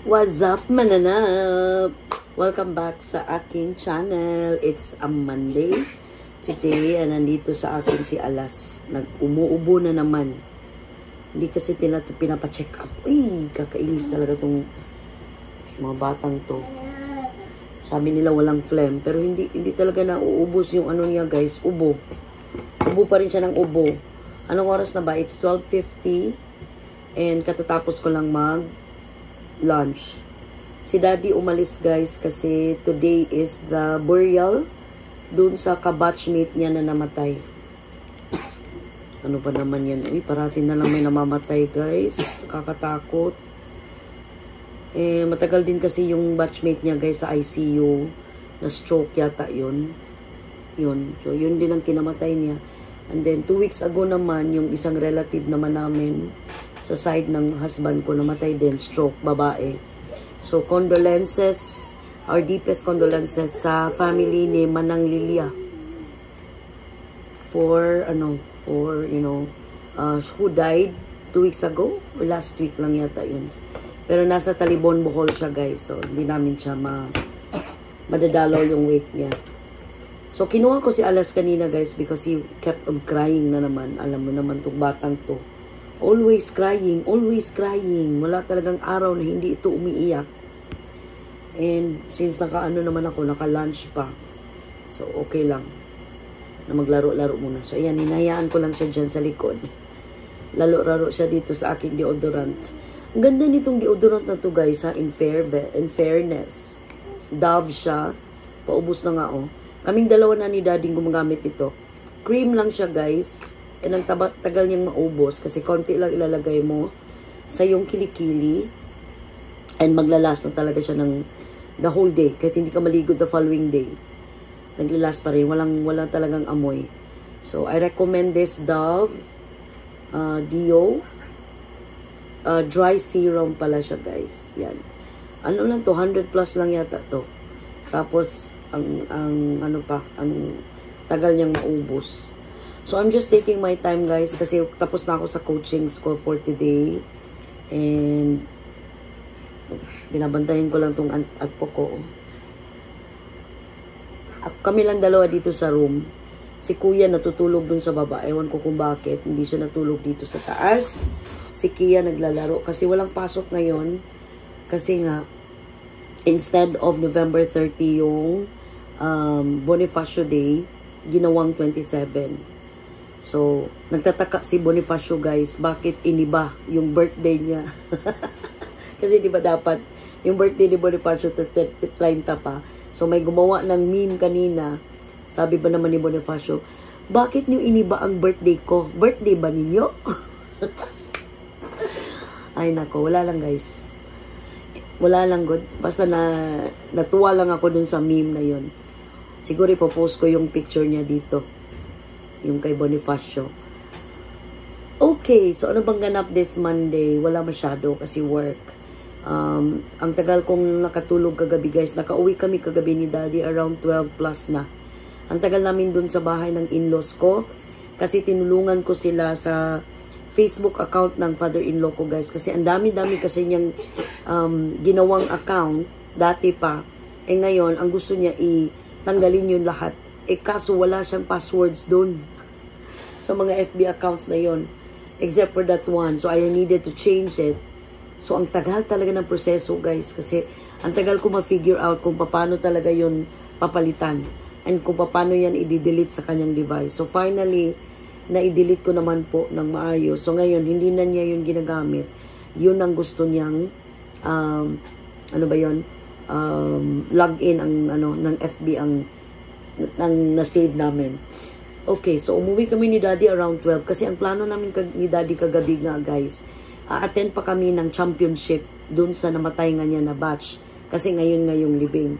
What's up, mananap? Welcome back sa aking channel. It's a Monday. Today, nandito sa akin si Alas. Nag-umuubo na naman. Hindi kasi nila ito pinapacheck up. Uy, kakainis talaga itong mga batang to. Sabi nila walang phlegm. Pero hindi talaga nauubos yung ano niya, guys. Ubo. Ubo pa rin siya ng ubo. Anong oras na ba? It's 12:50. And katatapos ko lang lunch. Si Daddy umalis, guys, kasi today is the burial dun sa kabatchmate niya na namatay. Ano pa naman yan? Uy, parati na lang may namamatay, guys. Nakakatakot. Matagal din kasi yung batchmate niya, guys, sa ICU. Na stroke yata yun. So, yun din ang kinamatay niya. And then, 2 weeks ago naman, yung isang relative naman namin sa side ng husband ko, namatay din, stroke, babae. So, condolences, our deepest condolences sa family ni Manang Lilia. Who died 2 weeks ago, or last week lang yata yun. Pero nasa Talibon, Bohol siya, guys. So, hindi namin siya madadalaw yung wake niya. So, kinuha ko si Alas kanina, guys, because he kept on crying na naman. Alam mo naman itong batang to. Always crying, always crying. Wala talagang araw na hindi ito umiiyak. And since naka-lunch pa. So, okay lang. Na maglaro-laro muna. So, ayan, hinahayaan ko lang siya dyan sa likod. Lalo-laro siya dito sa aking deodorant. Ang ganda nitong deodorant na to, guys, ha? In fairness. Dove siya. Paubos na nga, oh. Kaming dalawa na ni Daddy gumagamit ito. Cream lang siya, guys. And ang tagal niyang maubos kasi konti lang ilalagay mo sa yung kilikili and maglalast na talaga siya ng the whole day. Kahit hindi ka maligo the following day, naglalast pa rin. Walang talagang amoy. So, I recommend this Dove Dio dry serum pala siya, guys. Yan. Ano lang to? 100 plus lang yata to. Tapos, ang tagal niyang maubos. So, I'm just taking my time, guys, kasi tapos na ako sa coaching school for today. And, binabantayan ko lang itong atpo ko. Kami lang dalawa dito sa room. Si Kuya natutulog dun sa baba. Ewan ko kung bakit. Hindi siya natulog dito sa taas. Si Kia naglalaro. Kasi walang pasok ngayon. Kasi nga, instead of November 30 yung Bonifacio Day, ginawang 27. So, nagtataka si Bonifacio, guys, bakit iniba yung birthday niya. Kasi di ba dapat yung birthday ni Bonifacio 30 pa. So, may gumawa ng meme kanina. Sabi ba naman ni Bonifacio, bakit niyo iniba ang birthday ko? Birthday ba ninyo? Ay nako, wala lang, guys. Wala lang, good. Basta natuwa lang ako dun sa meme na yun. Siguro ipopost ko yung picture niya dito. Yung kay Bonifacio. Okay, so ano bang ganap this Monday? Wala masyado kasi work. Ang tagal kong nakatulog kagabi, guys. Nakauwi kami kagabi ni Daddy around 12 plus na. Ang tagal namin dun sa bahay ng in-laws ko. Kasi tinulungan ko sila sa Facebook account ng father-in-law ko, guys. Kasi ang dami-dami kasi niyang ginawang account dati pa. Ngayon, ang gusto niya tanggalin yun lahat. Kaso wala siyang passwords dun sa mga FB accounts na yon, except for that one. So, I needed to change it. So, ang tagal talaga ng proseso, guys, kasi ang tagal ko ma-figure out kung paano talaga yon papalitan and kung paano yan i-delete sa kanyang device. So, finally, na-delete ko naman po ng maayos. So, ngayon, hindi na niya yun ginagamit. Yun ang gusto niyang, login ng FB ng na-save namin. Okay, so umuwi kami ni Daddy around 12 kasi ang plano namin ni Daddy kagabi nga, guys, attend pa kami ng championship dun sa namatay nga niya na batch kasi ngayon ngayong libing.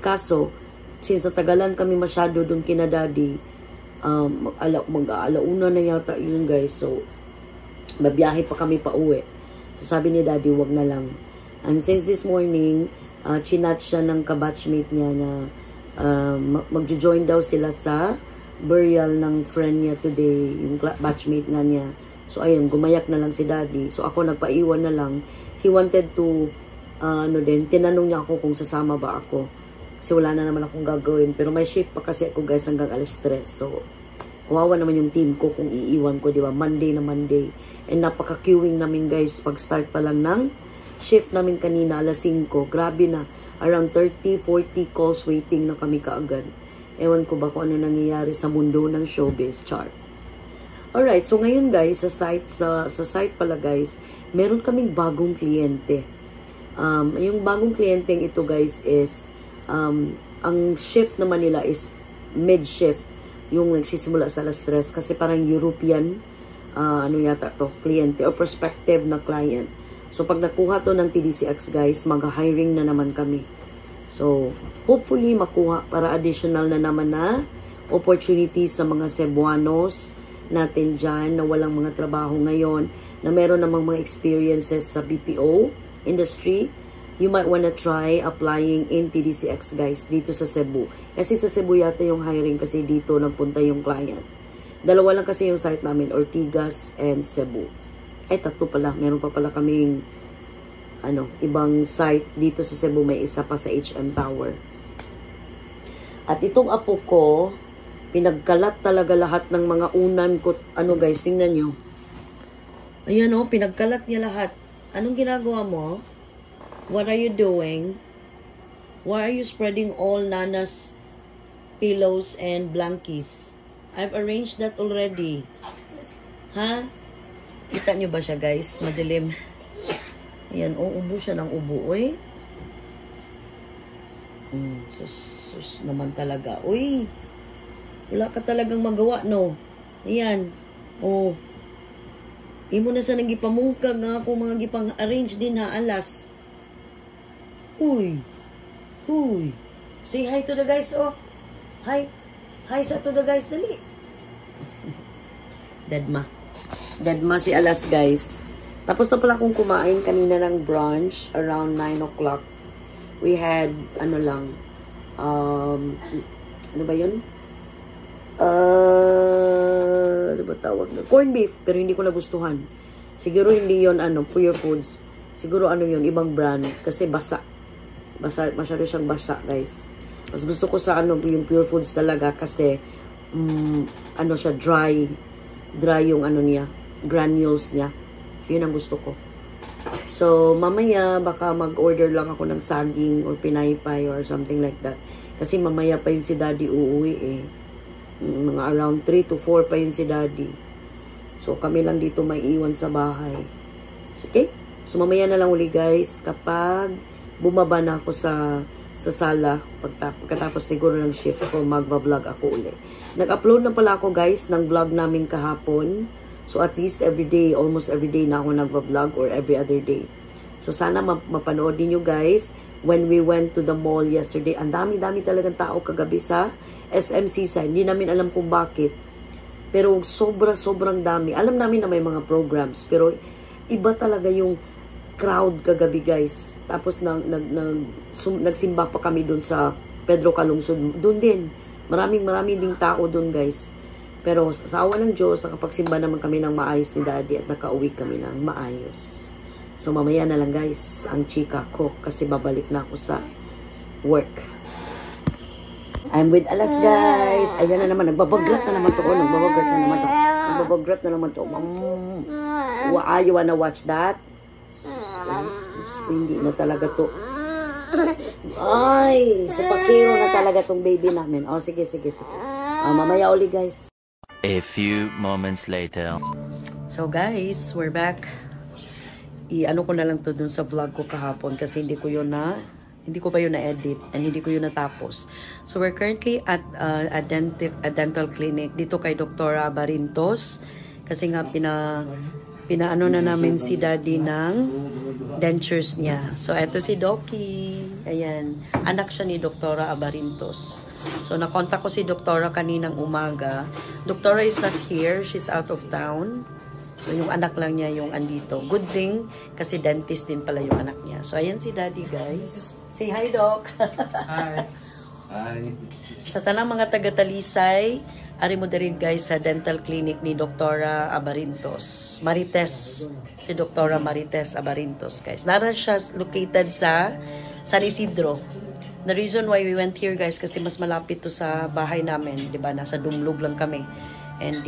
Kaso, since natagalan kami masyado dun kina Daddy, mag-aalauna na yata yun, guys. So, babiyahe pa kami pa uwi. So, sabi ni Daddy, wag na lang. And since this morning, chinat siya ng kabatchmate niya na magjo-join daw sila sa burial ng friend niya today, yung batchmate nga niya. So, ayun, gumayak na lang si Daddy. So, ako nagpaiwan na lang. He wanted to ano din, tinanong niya ako kung sasama ba ako. Kasi wala na naman akong gagawin. Pero may shift pa kasi ako guys hanggang alas 3. So, kawawa naman yung team ko kung iiwan ko, di ba? Monday na Monday. And napaka-queuing namin guys. Pag-start pa lang ng shift namin kanina, alas 5. Grabe na. Around 30-40 calls waiting na kami kaagad. Ewan ko ba kung ano nangyayari sa mundo ng showbiz chart. Alright, so ngayon guys, sa site pala guys, meron kaming bagong kliyente. Yung bagong kliyenteng ito guys is, ang shift naman nila is mid-shift, yung nagsisimula sa alas 3, kasi parang European, ano yata to, kliyente o prospective na client. So pag nakuha to ng TDCX guys, mag-hiring na naman kami. So, hopefully makuha para additional na naman na opportunities sa mga Cebuanos natin dyan na walang mga trabaho ngayon, na meron namang mga experiences sa BPO industry. You might wanna try applying in TDCX guys dito sa Cebu. Kasi sa Cebu yata yung hiring, kasi dito nagpunta yung client. Dalawa lang kasi yung site namin, Ortigas and Cebu. Ay, tatlo pala. Meron pa pala kaming ibang site dito sa Cebu, may isa pa sa HM Tower. At itong apo ko, pinagkalat talaga lahat ng mga unan ko. Ano guys, tingnan nyo. Ayan o, pinagkalat niya lahat. Anong ginagawa mo? What are you doing? Why are you spreading all Nana's pillows and blankies? I've arranged that already. Ha? Kita nyo ba siya guys? Madilim. Ayan, ubo siya ng ubo, oy. Sus naman talaga. Uy, wala ka talagang magawa, no? Ayan. Oh. Imo na sa nagipamungkag nga ako mga gipang-arrange din ha, alas. Uy. Say hi to the guys, oh. Hi. Hi sa to the guys, dali. Deadma si alas, guys. Tapos na pala akong kumain kanina ng brunch around 9 o'clock. We had, ano ba yun? Ano ba tawag na? Corn beef, pero hindi ko nagustuhan. Siguro hindi yon Pure Foods. Siguro yun, ibang brand. Kasi basa. Masyado siyang basa, guys. Mas gusto ko sa yung Pure Foods talaga kasi, siya, dry yung niya, granules niya. Yun ang gusto ko. So, mamaya, baka mag-order lang ako ng saging or pinaypay or something like that. Kasi mamaya pa yun si Daddy uuwi eh. Mga around 3 to 4 pa yun si Daddy. So, kami lang dito may iwan sa bahay. So, okay? So, mamaya na lang uli guys, kapag bumaba na ako sa sala, pagkatapos siguro ng shift ko, magva-vlog ako uli. Nag-upload na pala ako guys ng vlog namin kahapon. So, at least every day, almost every day na ako nagva-vlog or every other day. So, sana mapanood din nyo guys. When we went to the mall yesterday, ang dami-dami talagang tao kagabi sa SMC side. Hindi namin alam kung bakit. Pero sobrang dami. Alam namin na may mga programs. Pero iba talaga yung crowd kagabi guys. Tapos nagsimba pa kami dun sa Pedro Calungsod. Dun din. Maraming ding tao dun guys. Pero sa awa ng Diyos, nakapagsimba naman kami ng maayos ni Daddy at nakauwi kami ng maayos. So, mamaya na lang guys, ang chika ko kasi babalik na ako sa work. I'm with Alas guys. Ayan na naman, nagbabagrat na naman to. Nagbabagrat na naman to. You wanna watch that? Hindi na talaga to. Ay, supakero na talaga tong baby namin. Oh, sige. Mamaya uli guys. A few moments later. So guys, we're back. I-ano ko na lang to dun sa vlog ko kahapon kasi hindi ko pa yun na-edit and hindi ko yun natapos. So we're currently at a dental clinic dito kay Dr. Barintos kasi nga pinaano na namin si Daddy ng dentures niya. So eto si Doki. Ayan, anak siya ni Dr. Abarintos. So nakontak ko si Doktora kaninang umaga. Doktora is not here, she's out of town. So yung anak lang niya yung andito. Good thing kasi dentist din pala yung anak niya. So ayan si Daddy guys. Say hi Doc. Hi. Hi. Sa tanang mga taga-Talisay, Ari mo diri guys sa dental clinic ni Doktora Abarintos. Marites. Si Doktora Marites Abarintos guys. Naran siya located sa San Isidro. The reason why we went here guys kasi mas malapit to sa bahay namin, 'di ba? Nasa Dumlog lang kami. And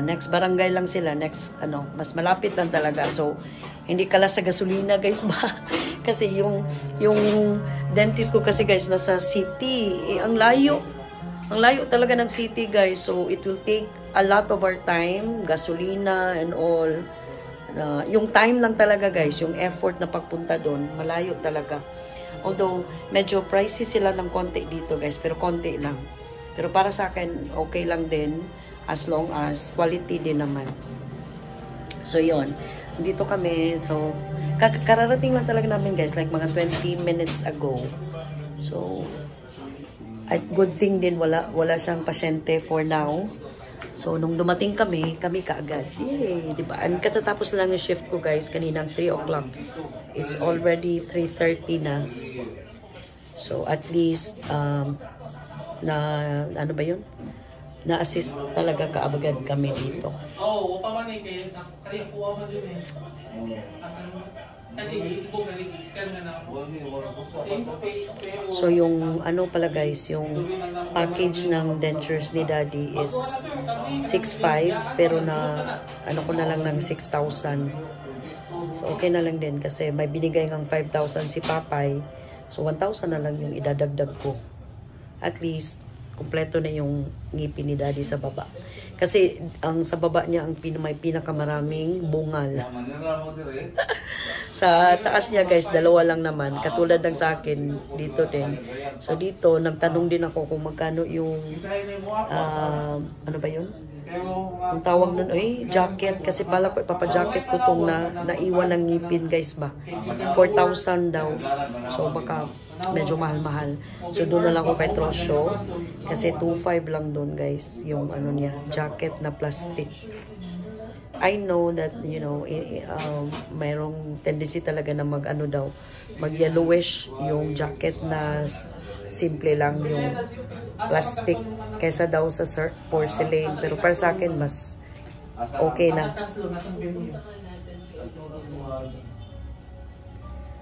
next barangay lang sila, next mas malapit lang talaga. So hindi kala sa gasolina guys ba? Kasi yung dentist ko kasi guys nasa city, ang layo. Ang layo talaga ng city guys. So it will take a lot of our time, gasolina and all. Yung time lang talaga guys, yung effort na pagpunta doon, malayo talaga. Although medyo pricey sila ng konti dito guys, pero konti lang. Pero para sa akin, okay lang din as long as quality din naman. So yon, dito kami. So kararating lang talaga namin guys, like mga 20 minutes ago. So at good thing din wala siyang pasyente for now. So nung dumating kami kaagad. Yay, di ba? Ang katatapos lang ng shift ko guys kaninang 3 o'clock. It's already 3:30 na. So at least na ano ba 'yun? Na-assist talaga kaagad kami dito. Oo, pa man kayo sa kaya kuha man din eh. So yung pala guys, yung package ng dentures ni Daddy is 6,500 pero ko na lang ng 6,000. So okay na lang din kasi may binigay ng 5,000 si Papay. So 1,000 na lang yung idadagdag ko. At least kumpleto na yung ngipin ni Daddy sa baba. Kasi ang sa baba niya ang may pinakamaraming bungal. Sa taas niya guys, 2 lang naman. Katulad ng sa akin, dito din. So dito, nagtanong din ako kung magkano yung, ano ba yun? Ang tawag nun, jacket. Kasi pala ko, ipapajacket ko itong naiwan ng ngipin guys ba. 4,000 daw. So baka medyo mahal-mahal. So doon na lang ako kay Trosyo. Kasi 2,500 lang doon guys. Yung niya, jacket na plastic. I know that, mayroong tendency talaga na mag yellowish yung jacket na simple lang yung plastic kaysa daw sa porcelain. Pero para sa akin, mas okay na.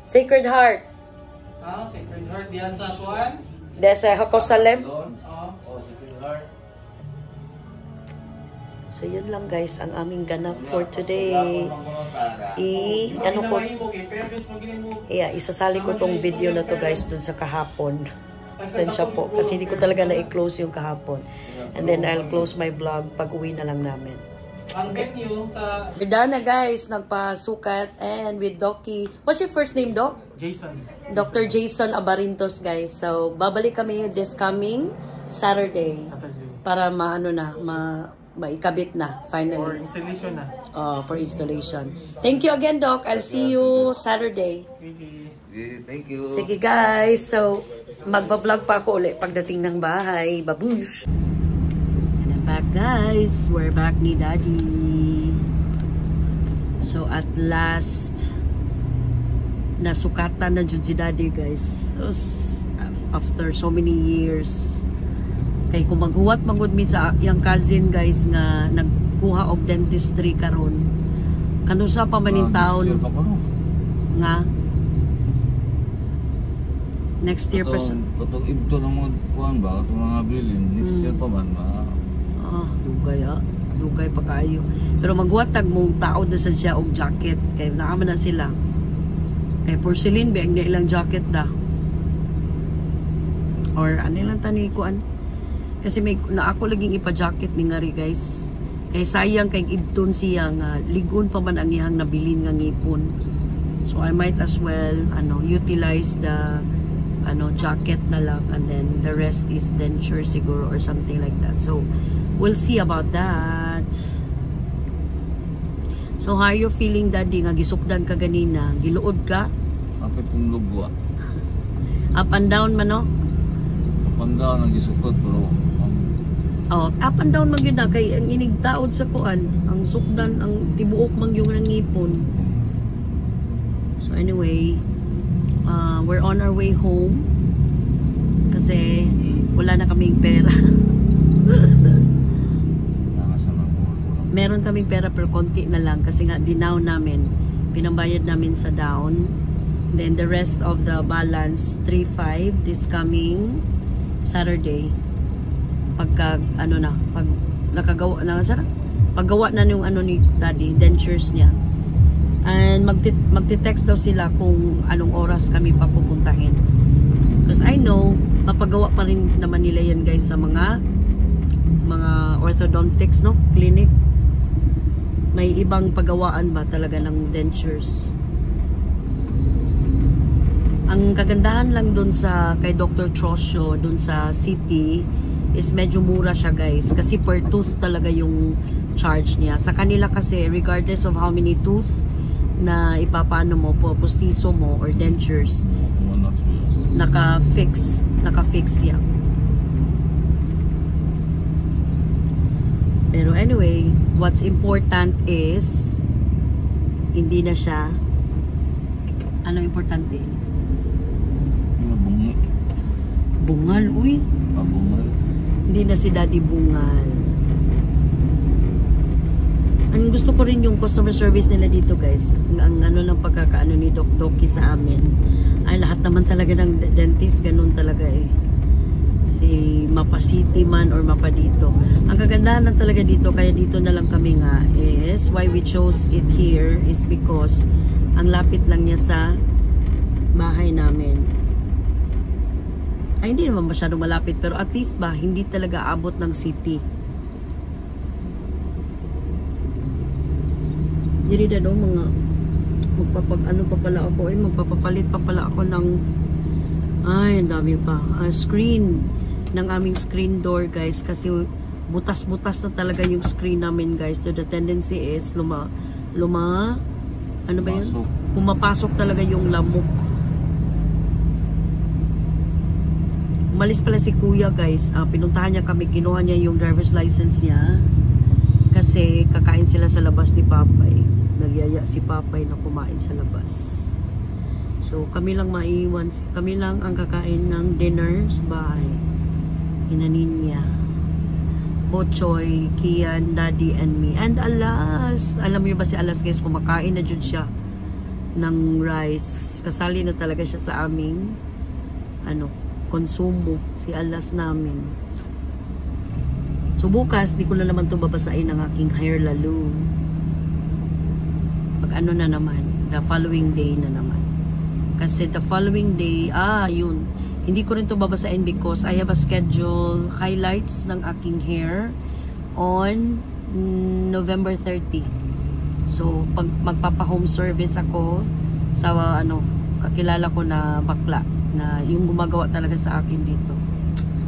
Sacred Heart. Sacred Heart, diyan sa kuan? Diyan sa Hakosalem. So, yun lang guys, ang aming ganap for today. Isasali ko tong video na to guys dun sa kahapon. Pasensya po, kasi hindi ko talaga na-close yung kahapon. And then, I'll close my vlog pag uwi na lang namin. Okay. Ganda na guys, nagpasukat and with Doki. What's your first name, Doc? Jason. Dr. Jason Abarintos guys. So, babalik kami this coming Saturday. Para maikabit na, finally. For installation na. For installation. Thank you again, Doc. I'll see you Saturday. Thank you. Sige guys, so magva-vlog pa ako ulit pagdating ng bahay. Babush! And I'm back guys. We're back ni Daddy. So at last, nasukatan na dyan si Daddy guys. So, after so many years. Kay kung maghuwat magud mi sa yang cousin guys nga nagkuha og dentistry karon. Kano sa pa maning taon nga next year pa siya. Katong ibto ng mga kuan ba, katong mga bilin, next year pa man dugay pa kaayo. Pero maghuwat tag mong tao da sa siya og jacket kay naama na sila. Kay porcelain ba ang ilang jacket da. Or ano lang tani kuan. Kasi may ako laging ipa-jacket ni ngari guys. Kay sayang kay ibton siya nga ligon pa man ang iyang nabilin nga ngipon. So I might as well utilize the jacket na lang and then the rest is denture siguro or something like that. So we'll see about that. So how are you feeling Daddy nga gisukdan ka ganina? Giluod ka? Apit kong lugwa. Up and down man no? Up and down ang gisukod pero up and down man yun na kay ang inigtaod sa kuan ang sukdan ang tibuok man yung nangipon. So anyway, we're on our way home kasi wala na kaming pera. Nakasama ko. Meron kaming pera pero konti na lang kasi nga dinown namin. Pinambayad namin sa down. Then the rest of the balance 3,500 this coming Saturday. Pagka ano na, pag nakagawa na paggawa na yung ano ni Daddy, dentures niya. And magte-text daw sila kung anong oras kami papupuntahin. Because I know mapagawa pa rin naman nila yan guys sa mga orthodontics, no? Clinic. May ibang pagawaan ba talaga ng dentures. Ang kagandahan lang dun sa kay Dr. Trosio dun sa city is medyo mura siya guys kasi per tooth talaga yung charge niya. Sa kanila kasi regardless of how many tooth na ipapaano mo po, pustiso mo or dentures, naka-fix yan. Pero anyway, what's important is hindi na siya ano importante? Bungal, uy. Bungal. Hindi na si Daddy bungal. Ang gusto ko rin yung customer service nila dito guys. Ang ano lang pagkakaano ni Doc Doki sa amin. Ay lahat naman talaga ng dentist ganun talaga eh. Si Mapa City man or Mapa dito. Ang kagandahan lang talaga dito kaya dito na lang kami nga is why we chose it here is because ang lapit lang niya sa bahay namin. Ay, hindi naman masyado malapit pero at least ba, hindi talaga abot ng city. Diri na mga magpapag-ano pa pala ako magpapapalit pa pala ako ng ay, ang dami pa. Screen ng aming screen door guys kasi butas-butas na talaga yung screen namin guys. So the tendency is ano ba yun? Pumapasok talaga yung lamok. Umalis pala si Kuya guys, pinuntahan niya kami, kinuha niya yung driver's license niya kasi kakain sila sa labas ni Papay. Nagyaya si Papay na kumain sa labas. So kami lang maiwan, kami lang ang kakain ng dinner sa bahay. Inanin niya. Bochoy, Kian, Daddy, and me. And Alas, alam niyo ba si Alas guys, kumakain na dyan siya ng rice. Kasali na talaga siya sa aming konsumo, si Alas namin. So bukas, di ko na naman ito babasain ang aking hair lalo. Pag ano na naman, the following day na naman. Kasi the following day, yun. Hindi ko rin ito babasain because I have a schedule highlights ng aking hair on November 30. So, pag magpapa-home service ako sa kakilala ko na bakla na yung gumagawa talaga sa akin dito.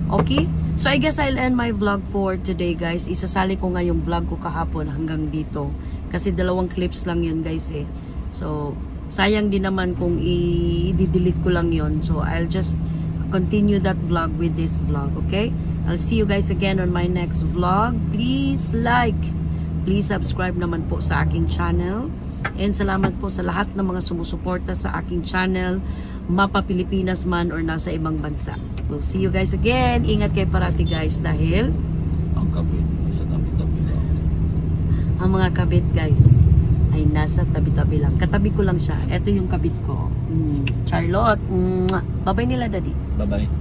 Okay? So I guess I'll end my vlog for today guys. Isasali ko nga yung vlog ko kahapon hanggang dito. Kasi 2 clips lang yun guys eh. So sayang din naman kung i-delete ko lang yun. So I'll just continue that vlog with this vlog. Okay? I'll see you guys again on my next vlog. Please like. Please subscribe naman po sa aking channel. And salamat po sa lahat ng mga sumusuporta sa aking channel, Mapa Pilipinas man or nasa ibang bansa. We'll see you guys again. Ingat kayo parati guys dahil ang kabit sa tabi-tabi lang. Ang mga kabit guys ay nasa tabi-tabi lang. Katabi ko lang siya. Ito yung kabit ko. Charlotte. Bye-bye nila Daddy. Bye-bye.